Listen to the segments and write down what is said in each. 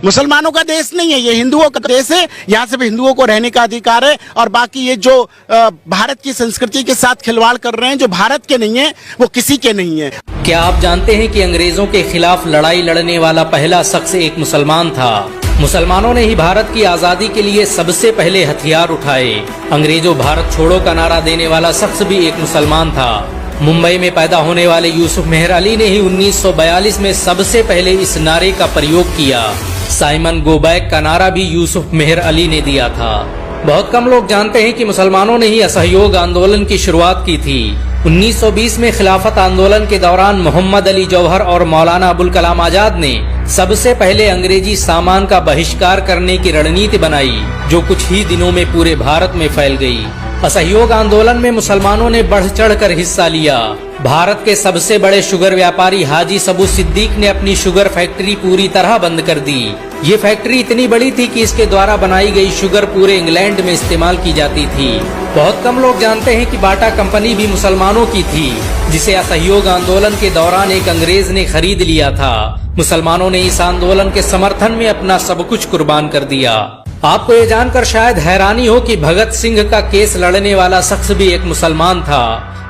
मुसलमानों का देश नहीं है, ये हिंदुओं का देश है। यहाँ सिर्फ हिंदुओं को रहने का अधिकार है, और बाकी ये जो भारत की संस्कृति के साथ खिलवाड़ कर रहे हैं, जो भारत के नहीं है, वो किसी के नहीं है। क्या आप जानते हैं कि अंग्रेजों के खिलाफ लड़ाई लड़ने वाला पहला शख्स एक मुसलमान था? मुसलमानों ने ही भारत की आजादी के लिए सबसे पहले हथियार उठाए। अंग्रेजों भारत छोड़ो का नारा देने वाला शख्स भी एक मुसलमान था। मुंबई में पैदा होने वाले यूसुफ मेहर अली ने ही 1942 में सबसे पहले इस नारे का प्रयोग किया। साइमन गो बैक का नारा भी यूसुफ मेहर अली ने दिया था। बहुत कम लोग जानते हैं कि मुसलमानों ने ही असहयोग आंदोलन की शुरुआत की थी। 1920 में खिलाफत आंदोलन के दौरान मोहम्मद अली जौहर और मौलाना अबुल कलाम आजाद ने सबसे पहले अंग्रेजी सामान का बहिष्कार करने की रणनीति बनाई, जो कुछ ही दिनों में पूरे भारत में फैल गई। असहयोग आंदोलन में मुसलमानों ने बढ़ चढ़कर हिस्सा लिया। भारत के सबसे बड़े शुगर व्यापारी हाजी सबू सिद्दीक ने अपनी शुगर फैक्ट्री पूरी तरह बंद कर दी। ये फैक्ट्री इतनी बड़ी थी कि इसके द्वारा बनाई गई शुगर पूरे इंग्लैंड में इस्तेमाल की जाती थी। बहुत कम लोग जानते हैं कि बाटा कंपनी भी मुसलमानों की थी, जिसे असहयोग आंदोलन के दौरान एक अंग्रेज ने खरीद लिया था। मुसलमानों ने इस आंदोलन के समर्थन में अपना सब कुछ कुर्बान कर दिया। आपको ये जानकर शायद हैरानी हो कि भगत सिंह का केस लड़ने वाला शख्स भी एक मुसलमान था।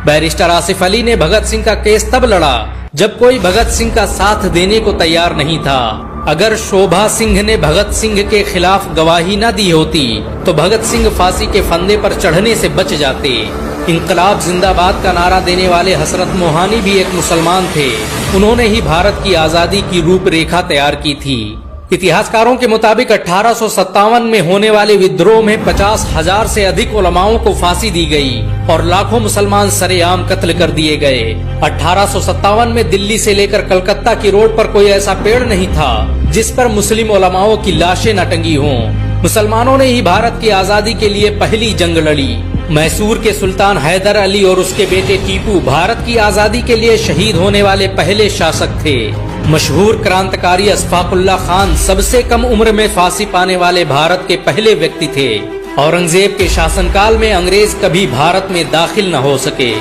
बैरिस्टर आसिफ अली ने भगत सिंह का केस तब लड़ा जब कोई भगत सिंह का साथ देने को तैयार नहीं था। अगर शोभा सिंह ने भगत सिंह के खिलाफ गवाही न दी होती तो भगत सिंह फांसी के फंदे पर चढ़ने से बच जाते। इंकलाब जिंदाबाद का नारा देने वाले हसरत मोहानी भी एक मुसलमान थे। उन्होंने ही भारत की आजादी की रूपरेखा तैयार की थी। इतिहासकारों के मुताबिक 1857 में होने वाले विद्रोह में 50,000 से अधिक उलमाओं को फांसी दी गई और लाखों मुसलमान सरेआम कत्ल कर दिए गए। 1857 में दिल्ली से लेकर कलकत्ता की रोड पर कोई ऐसा पेड़ नहीं था जिस पर मुस्लिम उलमाओं की लाशें न टंगी हों। मुसलमानों ने ही भारत की आजादी के लिए पहली जंग लड़ी। मैसूर के सुल्तान हैदर अली और उसके बेटे टीपू भारत की आजादी के लिए शहीद होने वाले पहले शासक थे। मशहूर क्रांतिकारी अशफाकुल्लाह खान सबसे कम उम्र में फांसी पाने वाले भारत के पहले व्यक्ति थे। औरंगजेब के शासनकाल में अंग्रेज कभी भारत में दाखिल न हो सके।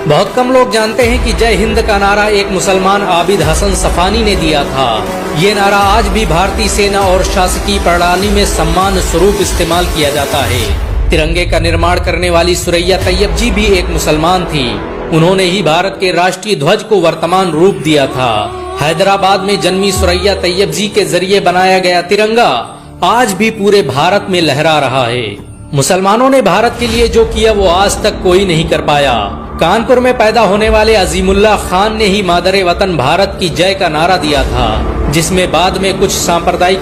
बहुत कम लोग जानते हैं कि जय हिंद का नारा एक मुसलमान आबिद हसन सफानी ने दिया था। ये नारा आज भी भारतीय सेना और शासकीय प्रणाली में सम्मान स्वरूप इस्तेमाल किया जाता है। तिरंगे का निर्माण करने वाली सुरैया तैयब जी भी एक मुसलमान थी। उन्होंने ही भारत के राष्ट्रीय ध्वज को वर्तमान रूप दिया था। हैदराबाद में जन्मी सुरैया तैयब जी के जरिए बनाया गया तिरंगा आज भी पूरे भारत में लहरा रहा है। मुसलमानों ने भारत के लिए जो किया वो आज तक कोई नहीं कर पाया। कानपुर में पैदा होने वाले अजीमुल्लाह खान ने ही मादरे वतन भारत की जय का नारा दिया था, जिसमें बाद में कुछ सांप्रदायिक